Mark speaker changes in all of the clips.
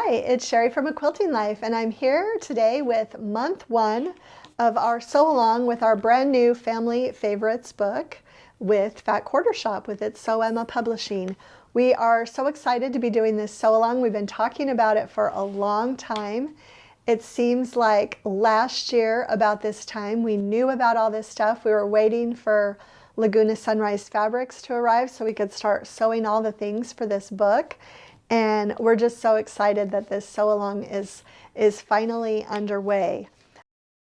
Speaker 1: Hi, it's Sherri from A Quilting Life, and I'm here today with month 1 of our Sew Along with our brand new Family Favorites book with Fat Quarter Shop with its Sew Emma Publishing. We are so excited to be doing this Sew Along. We've been talking about it for a long time. It seems like last year about this time we knew about all this stuff. We were waiting for Laguna Sunrise fabrics to arrive so we could start sewing all the things for this book. And we're just so excited that this Sew Along is finally underway.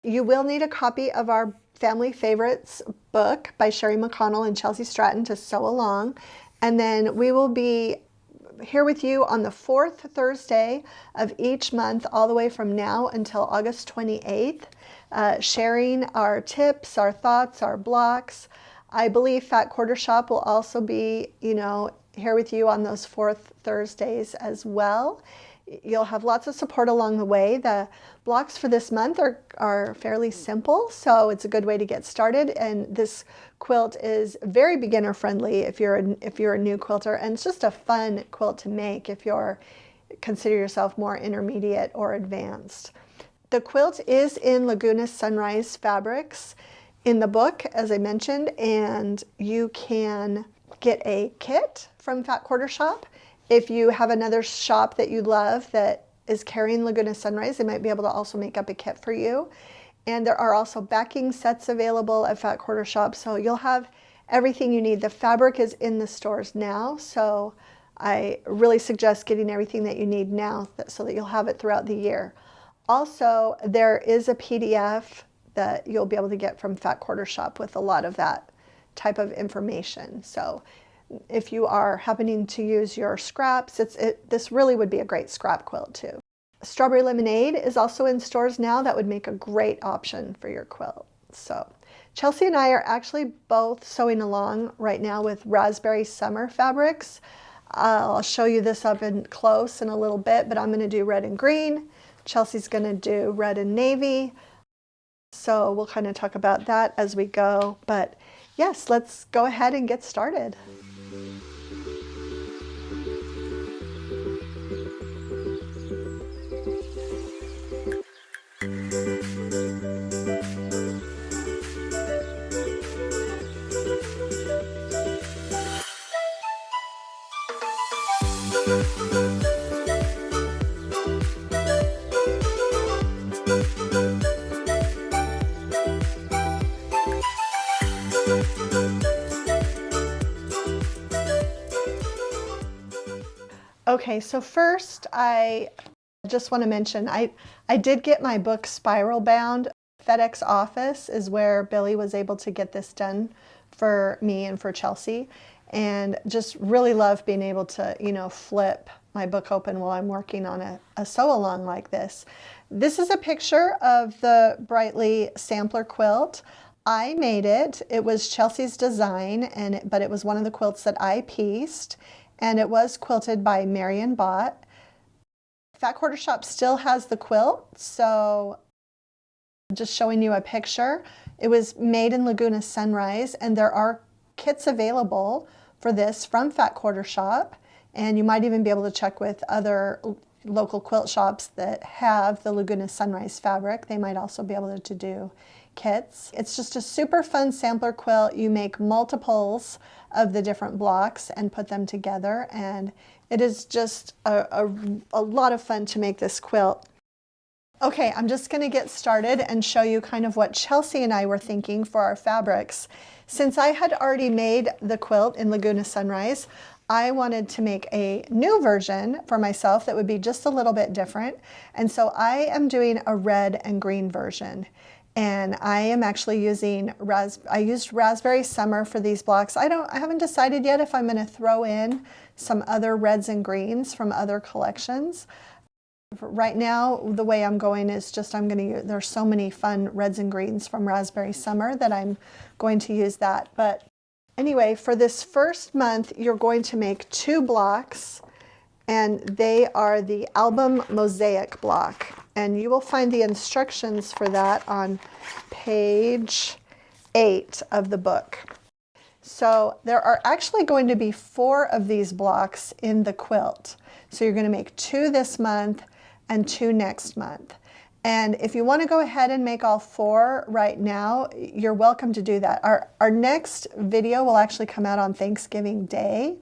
Speaker 1: You will need a copy of our Family Favorites book by Sherri McConnell and Chelsi Stratton to sew along. And then we will be here with you on the 4th Thursday of each month, all the way from now until August 28th, sharing our tips, our thoughts, our blocks. I believe Fat Quarter Shop will also be, here with you on those 4th Thursdays as well. You'll have lots of support along the way. The blocks for this month are fairly simple, so it's a good way to get started. And this quilt is very beginner friendly if you're a new quilter, and it's just a fun quilt to make if you're consider yourself more intermediate or advanced. The quilt is in Laguna Sunrise fabrics in the book, as I mentioned, and you can get a kit from Fat Quarter Shop. If you have another shop that you love that is carrying Laguna Sunrise, they might be able to also make up a kit for you. And there are also backing sets available at Fat Quarter Shop, so you'll have everything you need. The fabric is in the stores now, so I really suggest getting everything that you need now so that you'll have it throughout the year. Also, there is a PDF that you'll be able to get from Fat Quarter Shop with a lot of that type of information. So if you are happening to use your scraps, this really would be a great scrap quilt too. Strawberry Lemonade is also in stores now. That would make a great option for your quilt. So Chelsi and I are actually both sewing along right now with Raspberry Summer fabrics. I'll show you this up in close in a little bit, but I'm going to do red and green. Chelsi's going to do red and navy. So we'll kind of talk about that as we go. But yes, let's go ahead and get started. Okay, so first I just want to mention I did get my book spiral bound. FedEx office is where Billy was able to get this done for me and for Chelsi, and just really love being able to flip my book open while I'm working on a sew along like this. This is a picture of the Brightly sampler quilt. I made it. It was Chelsi's design, but it was one of the quilts that I pieced. And it was quilted by Marion Bott. Fat Quarter Shop still has the quilt, so just showing you a picture. It was made in Laguna Sunrise, and there are kits available for this from Fat Quarter Shop, and you might even be able to check with other local quilt shops that have the Laguna Sunrise fabric. They might also be able to do kits. It's just a super fun sampler quilt. You make multiples of the different blocks and put them together, and it is just a lot of fun to make this quilt. Okay, I'm just going to get started and show you kind of what Chelsi and I were thinking for our fabrics. Since I had already made the quilt in Laguna Sunrise, I wanted to make a new version for myself that would be just a little bit different, and so I am doing a red and green version. And I am actually using I used Raspberry Summer for these blocks. I haven't decided yet if I'm going to throw in some other reds and greens from other collections. Right now, the way I'm going is just there's so many fun reds and greens from Raspberry Summer that I'm going to use that. But anyway, for this first month, you're going to make 2 blocks, and they are the album mosaic block. And you will find the instructions for that on page 8 of the book. So there are actually going to be 4 of these blocks in the quilt. So you're going to make 2 this month and 2 next month. And if you want to go ahead and make all 4 right now, you're welcome to do that. Our next video will actually come out on Thanksgiving Day.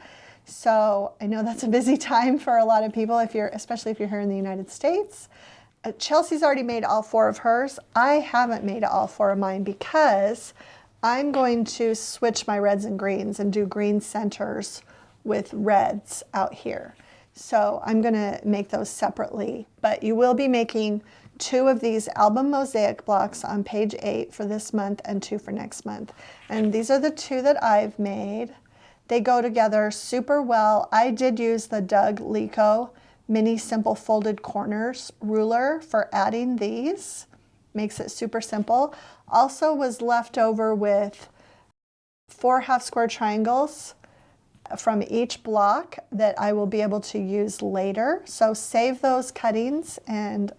Speaker 1: So I know that's a busy time for a lot of people, especially if you're here in the United States. Chelsi's already made all 4 of hers. I haven't made all 4 of mine because I'm going to switch my reds and greens and do green centers with reds out here. So I'm going to make those separately, but you will be making 2 of these album mosaic blocks on page 8 for this month and 2 for next month. And these are the 2 that I've made. They go together super well. I did use the Doug Lico Mini Simple Folded Corners ruler for adding these. Makes it super simple. Also was left over with 4 half square triangles from each block that I will be able to use later. So save those cuttings and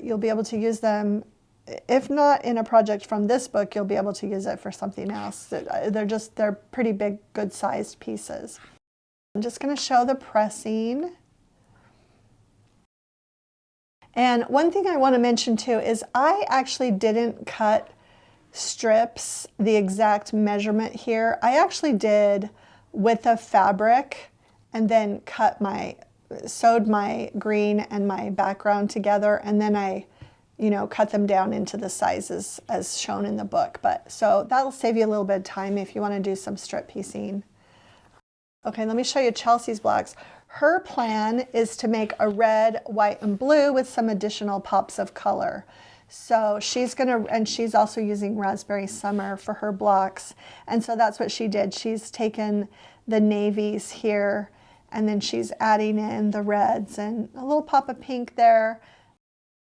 Speaker 1: you'll be able to use them. If not in a project from this book, you'll be able to use it for something else. They're pretty big, good sized pieces. I'm just going to show the pressing. And one thing I want to mention too is I actually didn't cut strips the exact measurement here. I actually did width of fabric and then sewed my green and my background together, and then I cut them down into the sizes as shown in the book. So that'll save you a little bit of time if you want to do some strip piecing. Okay, let me show you Chelsi's blocks. Her plan is to make a red, white, and blue with some additional pops of color. So she's also using Raspberry Summer for her blocks. And so that's what she did. She's taken the navies here, and then she's adding in the reds and a little pop of pink there.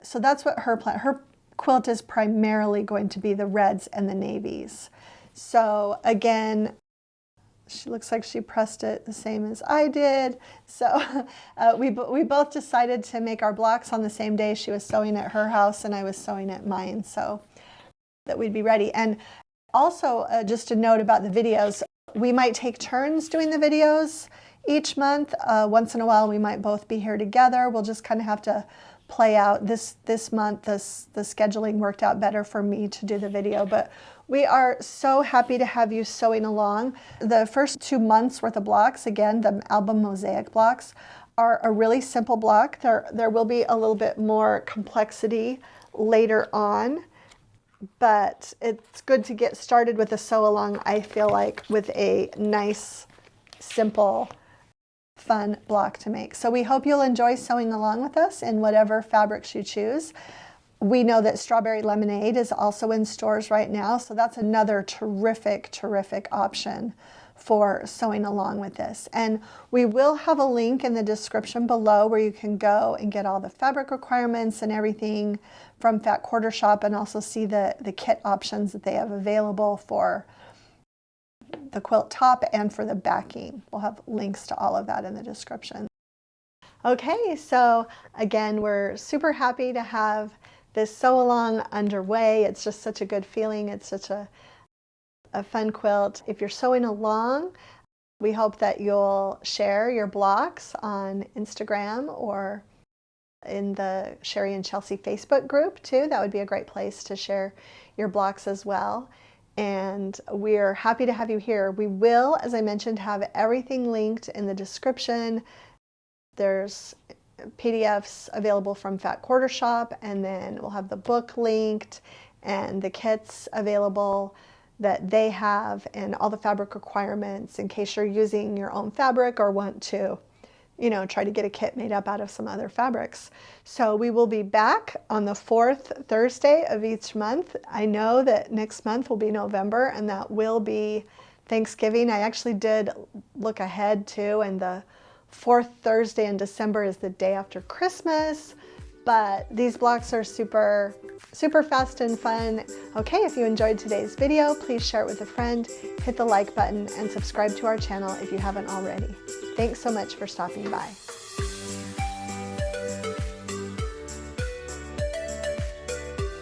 Speaker 1: So that's what her plan. Her quilt is primarily going to be the reds and the navies. So again, she looks like she pressed it the same as I did. So we both decided to make our blocks on the same day. She was sewing at her house and I was sewing at mine, so that we'd be ready. And also just a note about the videos, we might take turns doing the videos each month. Once in a while we might both be here together. We'll just kind of have to play out. This month the scheduling worked out better for me to do the video, but we are so happy to have you sewing along. The first 2 months worth of blocks, again, the album mosaic blocks, are a really simple block. There will be a little bit more complexity later on, but it's good to get started with a sew along, I feel like, with a nice, simple, fun block to make. So we hope you'll enjoy sewing along with us in whatever fabrics you choose. We know that Strawberry Lemonade is also in stores right now, so that's another terrific, terrific option for sewing along with this. And we will have a link in the description below where you can go and get all the fabric requirements and everything from Fat Quarter Shop, and also see the kit options that they have available for the quilt top and for the backing. We'll have links to all of that in the description. Okay, so again, we're super happy to have this sew along underway. It's just such a good feeling. It's such a fun quilt. If you're sewing along, we hope that you'll share your blocks on Instagram or in the Sherri and Chelsi Facebook group too. That would be a great place to share your blocks as well. And we're happy to have you here. We will, as I mentioned, have everything linked in the description. There's PDFs available from Fat Quarter Shop, and then we'll have the book linked and the kits available that they have, and all the fabric requirements in case you're using your own fabric or want to, try to get a kit made up out of some other fabrics. So we will be back on the 4th Thursday of each month. I know that next month will be November, and that will be Thanksgiving. I actually did look ahead too, and the 4th Thursday in December is the day after Christmas, but these blocks are super, super fast and fun. Okay, if you enjoyed today's video, please share it with a friend, hit the like button, and subscribe to our channel if you haven't already. Thanks so much for stopping by.